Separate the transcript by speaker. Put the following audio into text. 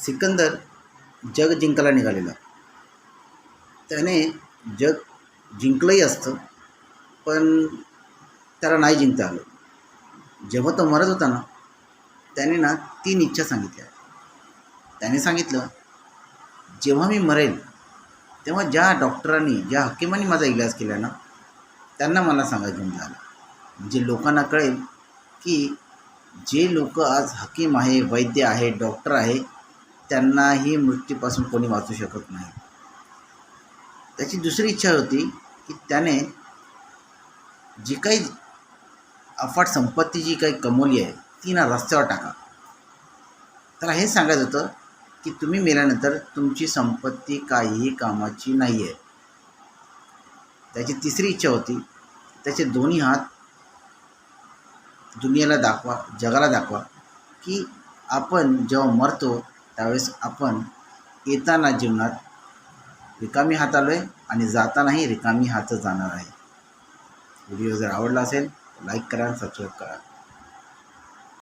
Speaker 1: सिकंदर जग जिंकायला निघालेला. त्याने जग जिंकलंही असतं, पण त्याला नाही जिंकता आलं. जेव्हा तो मरत होता ना, त्याने ना 3 इच्छा सांगितल्या. त्याने सांगितलं, जेव्हा मी मरेल तेव्हा ज्या डॉक्टरांनी, ज्या हकीमांनी माझा इलाज केला ना, त्यांना मला सांगायचं घेऊन जायला. म्हणजे लोकांना कळेल की जे लोक आज हकीम आहे, वैद्य आहे, डॉक्टर आहे, त्यांनाही मृत्यूपासून कोणी वाचू शकत नाही. त्याची दुसरी इच्छा होती की त्याने जी काही अफाट संपत्ती जी काही कमवली आहे ती ना रस्त्यावर टाका. त्याला हे सांगायचं होतं की तुम्ही मेल्यानंतर तुमची संपत्ती काहीही कामाची नाही आहे. त्याची तिसरी इच्छा होती, त्याचे दोन्ही हात दुनियेला दाखवा, जगाला दाखवा की आपण जेव्हा मरतो त्यावेळेस आपण येताना जीवनात रिकामी हात आलो आहे आणि जातानाही रिकामी हात जाणार आहे. व्हिडिओ जर आवडला असेल लाईक करा, सबस्क्राईब करा.